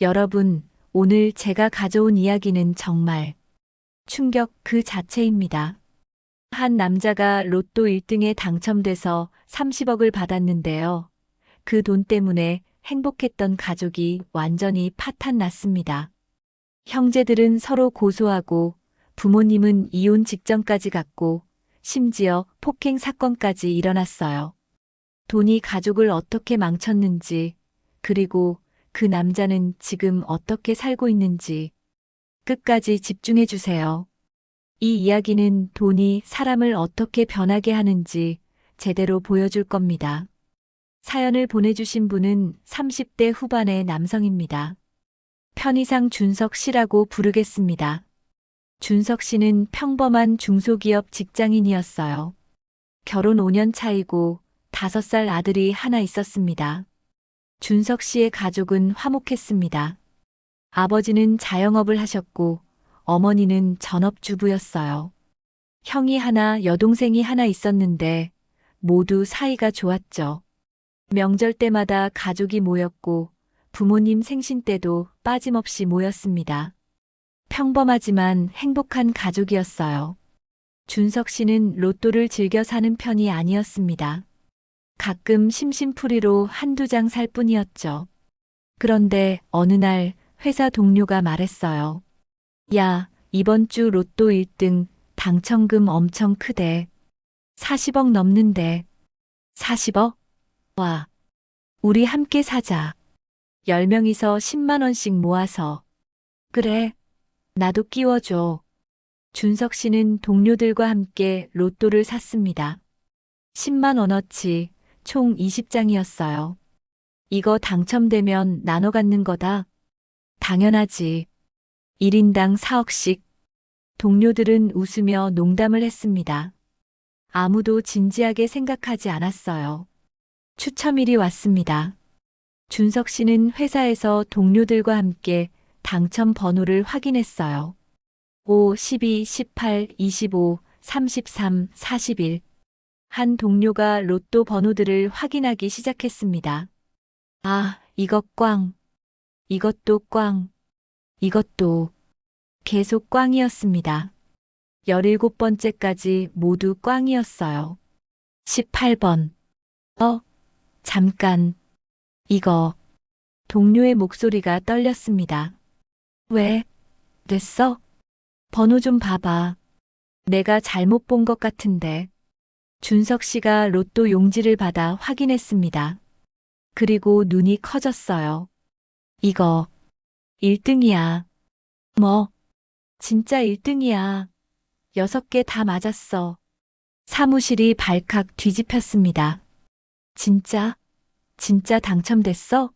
여러분, 오늘 제가 가져온 이야기는 정말 충격 그 자체입니다. 한 남자가 로또 1등에 당첨돼서 30억을 받았는데요. 그 돈 때문에 행복했던 가족이 완전히 파탄 났습니다. 형제들은 서로 고소하고 부모님은 이혼 직전까지 갔고 심지어 폭행 사건까지 일어났어요. 돈이 가족을 어떻게 망쳤는지, 그리고 그 남자는 지금 어떻게 살고 있는지 끝까지 집중해 주세요. 이 이야기는 돈이 사람을 어떻게 변하게 하는지 제대로 보여줄 겁니다. 사연을 보내주신 분은 30대 후반의 남성입니다. 편의상 준석 씨라고 부르겠습니다. 준석 씨는 평범한 중소기업 직장인이었어요. 결혼 5년 차이고 5살 아들이 하나 있었습니다. 준석 씨의 가족은 화목했습니다. 아버지는 자영업을 하셨고 어머니는 전업주부였어요. 형이 하나, 여동생이 하나 있었는데 모두 사이가 좋았죠. 명절 때마다 가족이 모였고 부모님 생신 때도 빠짐없이 모였습니다. 평범하지만 행복한 가족이었어요. 준석 씨는 로또를 즐겨 사는 편이 아니었습니다. 가끔 심심풀이로 한두 장 살 뿐이었죠. 그런데 어느 날 회사 동료가 말했어요. 야, 이번 주 로또 1등 당첨금 엄청 크대. 40억 넘는데. 40억? 와, 우리 함께 사자. 10명이서 10만 원씩 모아서. 그래, 나도 끼워줘. 준석 씨는 동료들과 함께 로또를 샀습니다. 10만 원어치 총 20장이었어요. 이거 당첨되면 나눠 갖는 거다. 당연하지. 1인당 4억씩. 동료들은 웃으며 농담을 했습니다. 아무도 진지하게 생각하지 않았어요. 추첨일이 왔습니다. 준석 씨는 회사에서 동료들과 함께 당첨 번호를 확인했어요. 5, 12, 18, 25, 33, 41. 한 동료가 로또 번호들을 확인하기 시작했습니다. 아, 이것 꽝. 이것도 꽝. 이것도. 계속 꽝이었습니다. 17번째까지 모두 꽝이었어요. 18번. 잠깐. 이거. 동료의 목소리가 떨렸습니다. 왜? 됐어? 번호 좀 봐봐. 내가 잘못 본 것 같은데. 준석 씨가 로또 용지를 받아 확인했습니다. 그리고 눈이 커졌어요. 이거 1등이야. 뭐? 진짜 1등이야. 6개 다 맞았어. 사무실이 발칵 뒤집혔습니다. 진짜? 진짜 당첨됐어?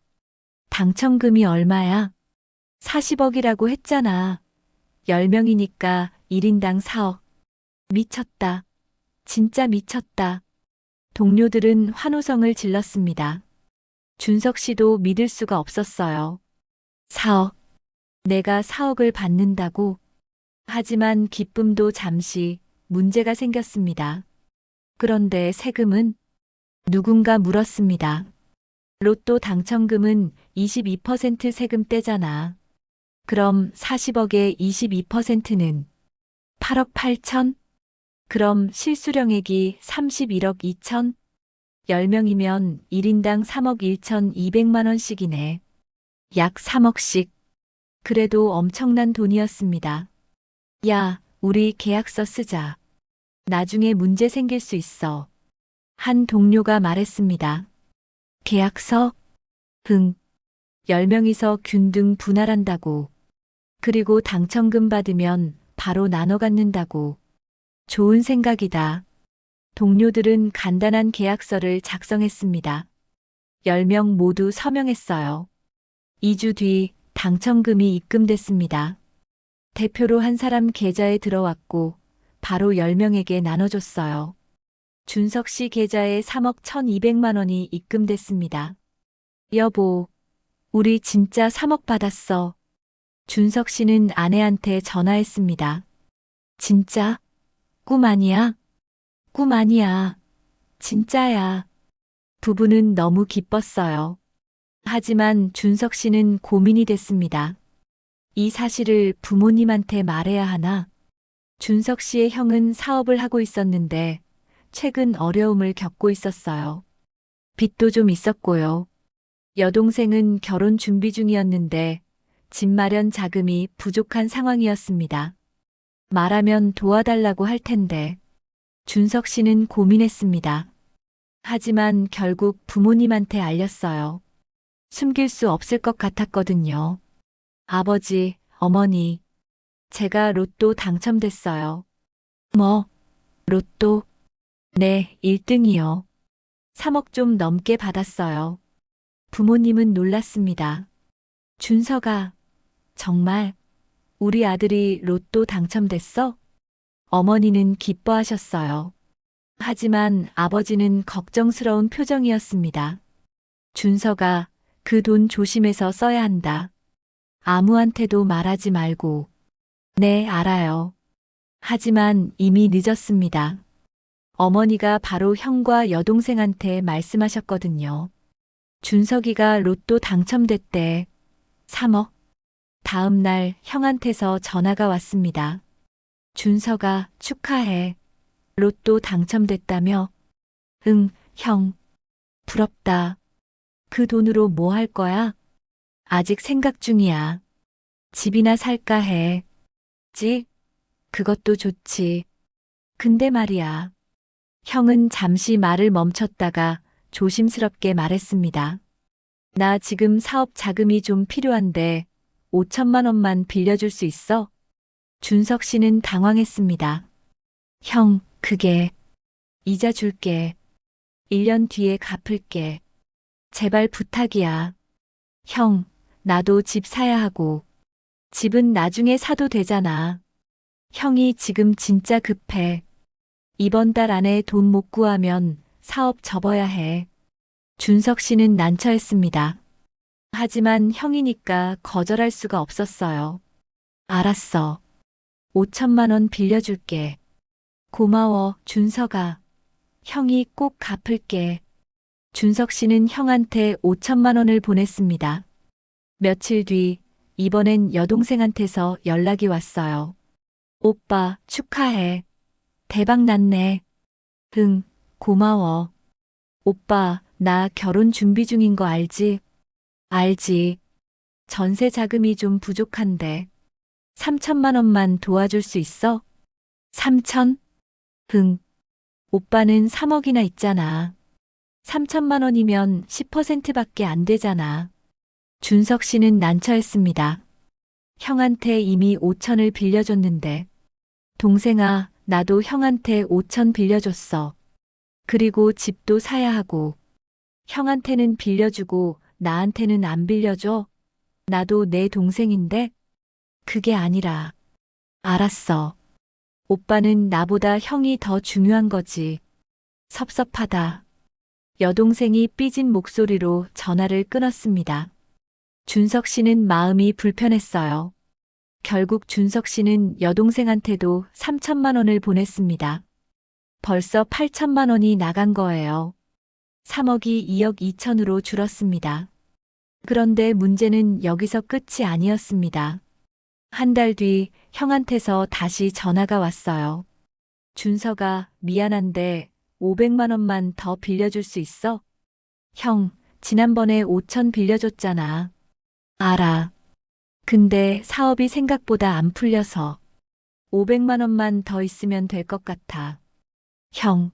당첨금이 얼마야? 40억이라고 했잖아. 10명이니까 1인당 4억. 미쳤다. 진짜 미쳤다. 동료들은 환호성을 질렀습니다. 준석 씨도 믿을 수가 없었어요. 4억. 내가 4억을 받는다고? 하지만 기쁨도 잠시 문제가 생겼습니다. 그런데 세금은? 누군가 물었습니다. 로또 당첨금은 22% 세금 떼잖아. 그럼 40억의 22%는 8억 8천? 그럼 실수령액이 31억 2천? 10명이면 1인당 3억 1,200만 원씩이네. 약 3억씩. 그래도 엄청난 돈이었습니다. 야, 우리 계약서 쓰자. 나중에 문제 생길 수 있어. 한 동료가 말했습니다. 계약서? 10명이서 균등 분할한다고. 그리고 당첨금 받으면 바로 나눠 갖는다고. 좋은 생각이다. 동료들은 간단한 계약서를 작성했습니다. 10명 모두 서명했어요. 2주 뒤 당첨금이 입금됐습니다. 대표로 한 사람 계좌에 들어왔고 바로 10명에게 나눠줬어요. 준석 씨 계좌에 3억 1,200만 원이 입금됐습니다. 여보, 우리 진짜 3억 받았어. 준석 씨는 아내한테 전화했습니다. 진짜? 꿈 아니야? 꿈 아니야. 진짜야. 부부는 너무 기뻤어요. 하지만 준석 씨는 고민이 됐습니다. 이 사실을 부모님한테 말해야 하나? 준석 씨의 형은 사업을 하고 있었는데 최근 어려움을 겪고 있었어요. 빚도 좀 있었고요. 여동생은 결혼 준비 중이었는데 집 마련 자금이 부족한 상황이었습니다. 말하면 도와달라고 할 텐데 준석 씨는 고민했습니다. 하지만 결국 부모님한테 알렸어요. 숨길 수 없을 것 같았거든요. 아버지, 어머니, 제가 로또 당첨됐어요. 뭐, 로또? 네, 1등이요. 3억 좀 넘게 받았어요. 부모님은 놀랐습니다. 준서가, 정말, 우리 아들이 로또 당첨됐어? 어머니는 기뻐하셨어요. 하지만 아버지는 걱정스러운 표정이었습니다. 준서가 그 돈 조심해서 써야 한다. 아무한테도 말하지 말고. 네, 알아요. 하지만 이미 늦었습니다. 어머니가 바로 형과 여동생한테 말씀하셨거든요. 준석이가 로또 당첨됐대. 3억. 다음 날 형한테서 전화가 왔습니다. 준서가 축하해. 로또 당첨됐다며? 응, 형. 부럽다. 그 돈으로 뭐 할 거야? 아직 생각 중이야. 집이나 살까 해. 지? 그것도 좋지. 근데 말이야. 형은 잠시 말을 멈췄다가 조심스럽게 말했습니다. 나 지금 사업 자금이 좀 필요한데 5천만 원만 빌려줄 수 있어? 준석 씨는 당황했습니다. 형, 그게 이자 줄게. 1년 뒤에 갚을게. 제발 부탁이야. 형, 나도 집 사야 하고. 집은 나중에 사도 되잖아. 형이 지금 진짜 급해. 이번 달 안에 돈 못 구하면 사업 접어야 해. 준석 씨는 난처했습니다. 하지만 형이니까 거절할 수가 없었어요. 알았어. 5천만 원 빌려줄게. 고마워, 준석아. 형이 꼭 갚을게. 준석 씨는 형한테 5천만 원을 보냈습니다. 며칠 뒤, 이번엔 여동생한테서 연락이 왔어요. 오빠, 축하해. 대박 났네. 응, 고마워. 오빠, 나 결혼 준비 중인 거 알지? 알지. 전세 자금이 좀 부족한데. 3천만 원만 도와줄 수 있어? 3천? 응. 오빠는 3억이나 있잖아. 3천만 원이면 10%밖에 안 되잖아. 준석 씨는 난처했습니다. 형한테 이미 5천을 빌려줬는데. 동생아, 나도 형한테 5천 빌려줬어. 그리고 집도 사야 하고. 형한테는 빌려주고 나한테는 안 빌려줘? 나도 내 동생인데? 그게 아니라. 알았어. 오빠는 나보다 형이 더 중요한 거지. 섭섭하다. 여동생이 삐진 목소리로 전화를 끊었습니다. 준석 씨는 마음이 불편했어요. 결국 준석 씨는 여동생한테도 3천만 원을 보냈습니다. 벌써 8천만 원이 나간 거예요. 3억이 2억 2천으로 줄었습니다. 그런데 문제는 여기서 끝이 아니었습니다. 한 달 뒤 형한테서 다시 전화가 왔어요. 준서가 미안한데 500만 원만 더 빌려줄 수 있어? 형, 지난번에 5천 빌려줬잖아. 알아. 근데 사업이 생각보다 안 풀려서 500만 원만 더 있으면 될 것 같아. 형,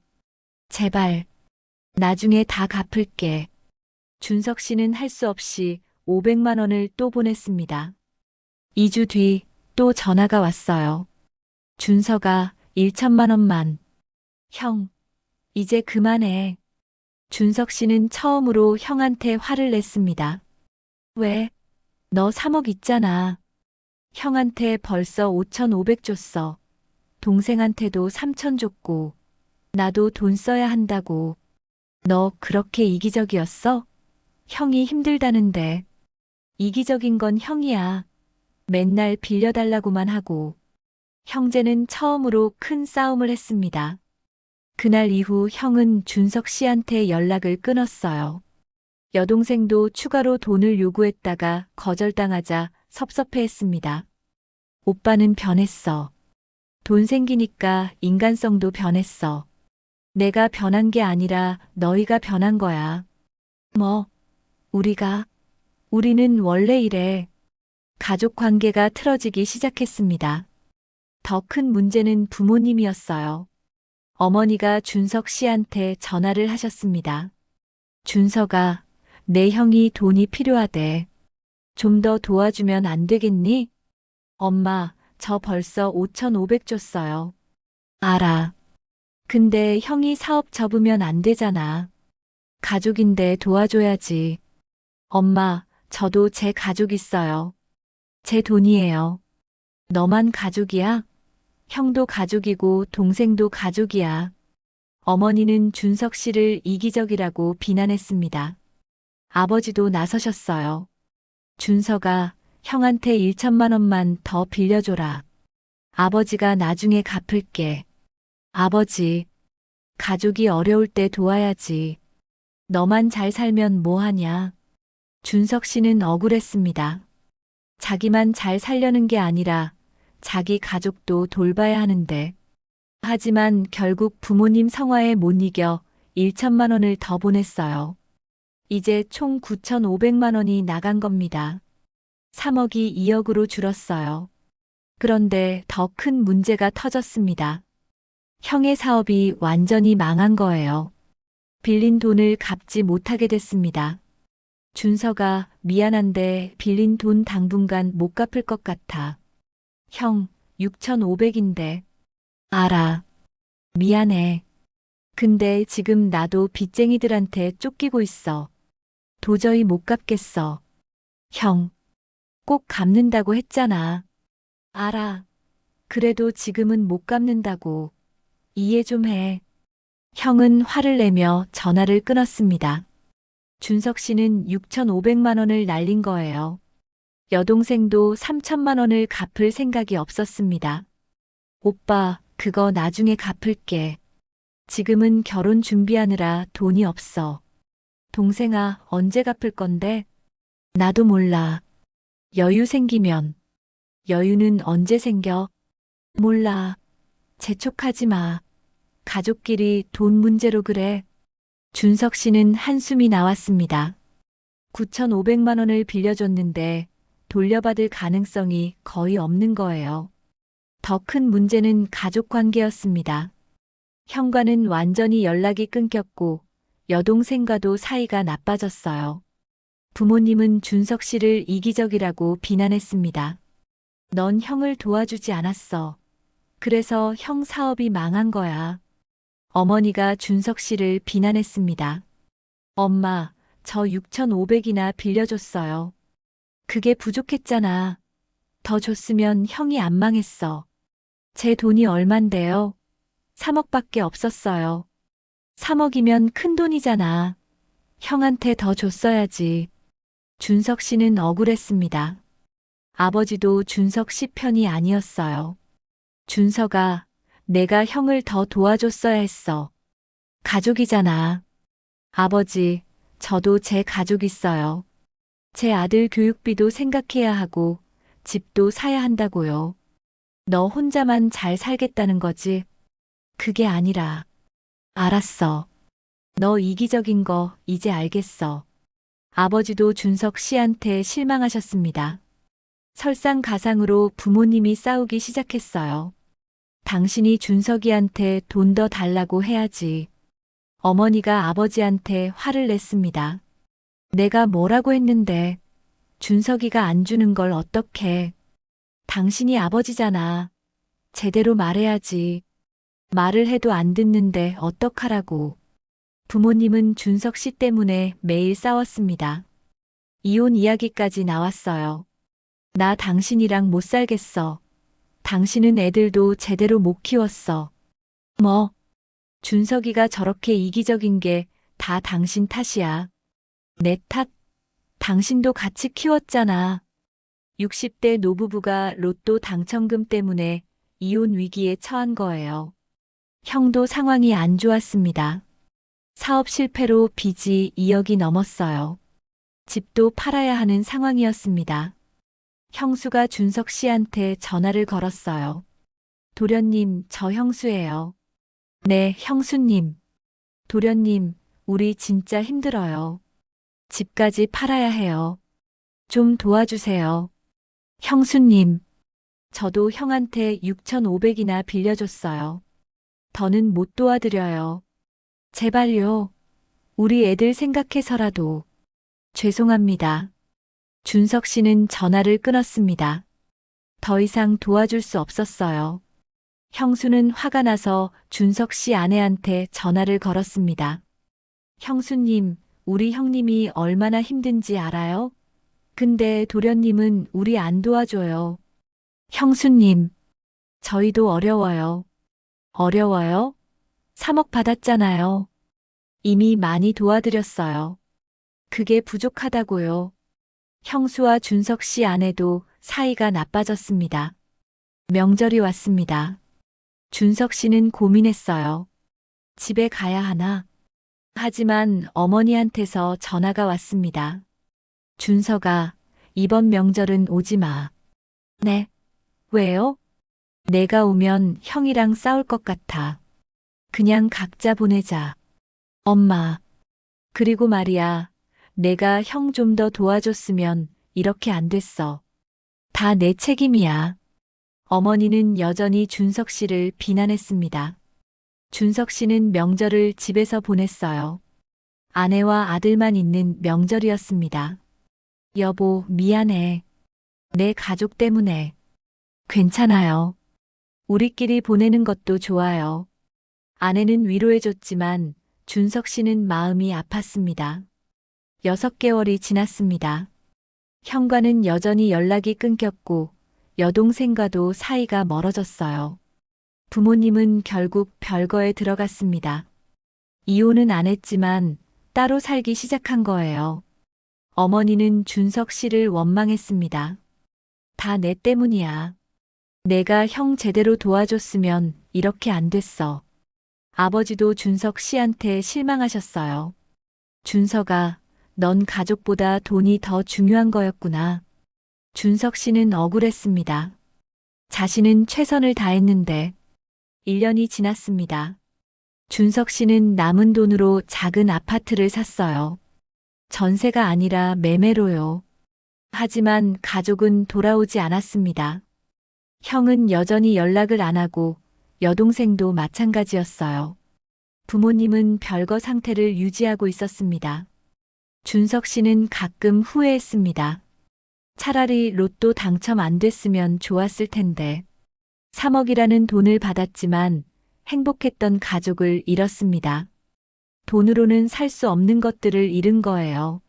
제발. 나중에 다 갚을게. 준석 씨는 할 수 없이 500만 원을 또 보냈습니다. 2주 뒤 또 전화가 왔어요. 준서가 1천만 원만. 형, 이제 그만해. 준석 씨는 처음으로 형한테 화를 냈습니다. 왜? 너 3억 있잖아. 형한테 벌써 5,500 줬어. 동생한테도 3천 줬고. 나도 돈 써야 한다고. 너 그렇게 이기적이었어? 형이 힘들다는데. 이기적인 건 형이야. 맨날 빌려달라고만 하고. 형제는 처음으로 큰 싸움을 했습니다. 그날 이후 형은 준석 씨한테 연락을 끊었어요. 여동생도 추가로 돈을 요구했다가 거절당하자 섭섭해했습니다. 오빠는 변했어. 돈 생기니까 인간성도 변했어. 내가 변한 게 아니라 너희가 변한 거야. 뭐, 우리는 원래 이래. 가족 관계가 틀어지기 시작했습니다. 더 큰 문제는 부모님이었어요. 어머니가 준석 씨한테 전화를 하셨습니다. 준석아, 내 형이 돈이 필요하대. 좀 더 도와주면 안 되겠니? 엄마, 저 벌써 5,500 줬어요. 알아. 근데 형이 사업 접으면 안 되잖아. 가족인데 도와줘야지. 엄마, 저도 제 가족 있어요. 제 돈이에요. 너만 가족이야? 형도 가족이고 동생도 가족이야. 어머니는 준석 씨를 이기적이라고 비난했습니다. 아버지도 나서셨어요. 준석아, 형한테 1천만 원만 더 빌려줘라. 아버지가 나중에 갚을게. 아버지, 가족이 어려울 때 도와야지. 너만 잘 살면 뭐하냐? 준석 씨는 억울했습니다. 자기만 잘 살려는 게 아니라 자기 가족도 돌봐야 하는데. 하지만 결국 부모님 성화에 못 이겨 1천만 원을 더 보냈어요. 이제 총 9,500만 원이 나간 겁니다. 3억이 2억으로 줄었어요. 그런데 더 큰 문제가 터졌습니다. 형의 사업이 완전히 망한 거예요. 빌린 돈을 갚지 못하게 됐습니다. 준서가 미안한데 빌린 돈 당분간 못 갚을 것 같아. 형, 6,500인데. 알아. 미안해. 근데 지금 나도 빚쟁이들한테 쫓기고 있어. 도저히 못 갚겠어. 형, 꼭 갚는다고 했잖아. 알아. 그래도 지금은 못 갚는다고. 이해 좀 해. 형은 화를 내며 전화를 끊었습니다. 준석 씨는 6,500만 원을 날린 거예요. 여동생도 3천만 원을 갚을 생각이 없었습니다. 오빠, 그거 나중에 갚을게. 지금은 결혼 준비하느라 돈이 없어. 동생아, 언제 갚을 건데? 나도 몰라. 여유 생기면. 여유는 언제 생겨? 몰라. 재촉하지 마. 가족끼리 돈 문제로 그래. 준석 씨는 한숨이 나왔습니다. 9,500만 원을 빌려줬는데 돌려받을 가능성이 거의 없는 거예요. 더 큰 문제는 가족 관계였습니다. 형과는 완전히 연락이 끊겼고 여동생과도 사이가 나빠졌어요. 부모님은 준석 씨를 이기적이라고 비난했습니다. 넌 형을 도와주지 않았어. 그래서 형 사업이 망한 거야. 어머니가 준석 씨를 비난했습니다. 엄마, 저 6,500이나 빌려줬어요. 그게 부족했잖아. 더 줬으면 형이 안 망했어. 제 돈이 얼만데요? 3억밖에 없었어요. 3억이면 큰 돈이잖아. 형한테 더 줬어야지. 준석 씨는 억울했습니다. 아버지도 준석 씨 편이 아니었어요. 준석아, 내가 형을 더 도와줬어야 했어. 가족이잖아. 아버지, 저도 제 가족 있어요. 제 아들 교육비도 생각해야 하고 집도 사야 한다고요. 너 혼자만 잘 살겠다는 거지? 그게 아니라. 알았어. 너 이기적인 거 이제 알겠어. 아버지도 준석 씨한테 실망하셨습니다. 설상가상으로 부모님이 싸우기 시작했어요. 당신이 준석이한테 돈 더 달라고 해야지. 어머니가 아버지한테 화를 냈습니다. 내가 뭐라고 했는데 준석이가 안 주는 걸 어떡해. 당신이 아버지잖아. 제대로 말해야지. 말을 해도 안 듣는데 어떡하라고. 부모님은 준석 씨 때문에 매일 싸웠습니다. 이혼 이야기까지 나왔어요. 나 당신이랑 못 살겠어. 당신은 애들도 제대로 못 키웠어. 뭐? 준석이가 저렇게 이기적인 게 다 당신 탓이야. 내 탓? 당신도 같이 키웠잖아. 60대 노부부가 로또 당첨금 때문에 이혼 위기에 처한 거예요. 형도 상황이 안 좋았습니다. 사업 실패로 빚이 2억이 넘었어요. 집도 팔아야 하는 상황이었습니다. 형수가 준석 씨한테 전화를 걸었어요. 도련님, 저 형수예요. 네, 형수님. 도련님, 우리 진짜 힘들어요. 집까지 팔아야 해요. 좀 도와주세요. 형수님, 저도 형한테 6,500이나 빌려줬어요. 더는 못 도와드려요. 제발요. 우리 애들 생각해서라도. 죄송합니다. 준석 씨는 전화를 끊었습니다. 더 이상 도와줄 수 없었어요. 형수는 화가 나서 준석 씨 아내한테 전화를 걸었습니다. 형수님, 우리 형님이 얼마나 힘든지 알아요? 근데 도련님은 우리 안 도와줘요. 형수님, 저희도 어려워요. 어려워요? 3억 받았잖아요. 이미 많이 도와드렸어요. 그게 부족하다고요. 형수와 준석 씨 아내도 사이가 나빠졌습니다. 명절이 왔습니다. 준석 씨는 고민했어요. 집에 가야 하나? 하지만 어머니한테서 전화가 왔습니다. 준석아, 이번 명절은 오지 마. 네. 왜요? 내가 오면 형이랑 싸울 것 같아. 그냥 각자 보내자. 엄마. 그리고 말이야, 내가 형 좀 더 도와줬으면 이렇게 안 됐어. 다 내 책임이야. 어머니는 여전히 준석 씨를 비난했습니다. 준석 씨는 명절을 집에서 보냈어요. 아내와 아들만 있는 명절이었습니다. 여보, 미안해. 내 가족 때문에. 괜찮아요. 우리끼리 보내는 것도 좋아요. 아내는 위로해줬지만 준석 씨는 마음이 아팠습니다. 6개월이 지났습니다. 형과는 여전히 연락이 끊겼고 여동생과도 사이가 멀어졌어요. 부모님은 결국 별거에 들어갔습니다. 이혼은 안 했지만 따로 살기 시작한 거예요. 어머니는 준석 씨를 원망했습니다. 다 내 때문이야. 내가 형 제대로 도와줬으면 이렇게 안 됐어. 아버지도 준석 씨한테 실망하셨어요. 준석아, 넌 가족보다 돈이 더 중요한 거였구나. 준석 씨는 억울했습니다. 자신은 최선을 다했는데 1년이 지났습니다. 준석 씨는 남은 돈으로 작은 아파트를 샀어요. 전세가 아니라 매매로요. 하지만 가족은 돌아오지 않았습니다. 형은 여전히 연락을 안 하고 여동생도 마찬가지였어요. 부모님은 별거 상태를 유지하고 있었습니다. 준석 씨는 가끔 후회했습니다. 차라리 로또 당첨 안 됐으면 좋았을 텐데. 3억이라는 돈을 받았지만 행복했던 가족을 잃었습니다. 돈으로는 살 수 없는 것들을 잃은 거예요.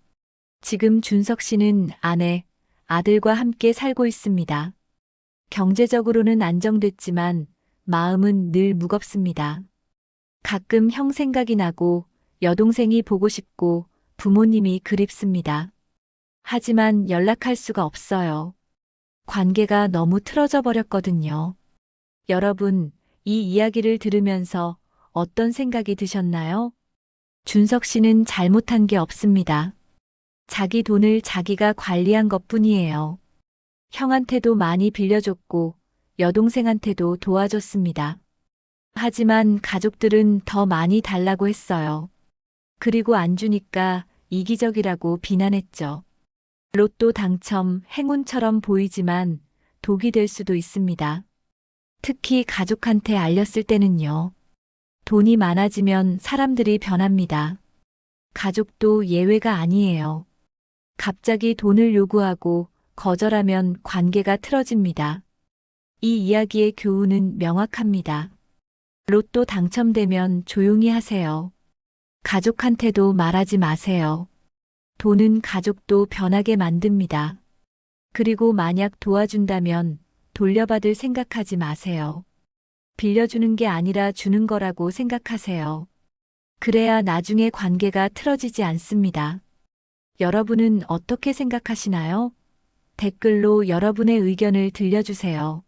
지금 준석 씨는 아내, 아들과 함께 살고 있습니다. 경제적으로는 안정됐지만 마음은 늘 무겁습니다. 가끔 형 생각이 나고 여동생이 보고 싶고 부모님이 그립습니다. 하지만 연락할 수가 없어요. 관계가 너무 틀어져 버렸거든요. 여러분, 이 이야기를 들으면서 어떤 생각이 드셨나요? 준석 씨는 잘못한 게 없습니다. 자기 돈을 자기가 관리한 것뿐이에요. 형한테도 많이 빌려줬고 여동생한테도 도와줬습니다. 하지만 가족들은 더 많이 달라고 했어요. 그리고 안 주니까 이기적이라고 비난했죠. 로또 당첨 행운처럼 보이지만 독이 될 수도 있습니다. 특히 가족한테 알렸을 때는요. 돈이 많아지면 사람들이 변합니다. 가족도 예외가 아니에요. 갑자기 돈을 요구하고 거절하면 관계가 틀어집니다. 이 이야기의 교훈은 명확합니다. 로또 당첨되면 조용히 하세요. 가족한테도 말하지 마세요. 돈은 가족도 변하게 만듭니다. 그리고 만약 도와준다면 돌려받을 생각하지 마세요. 빌려주는 게 아니라 주는 거라고 생각하세요. 그래야 나중에 관계가 틀어지지 않습니다. 여러분은 어떻게 생각하시나요? 댓글로 여러분의 의견을 들려주세요.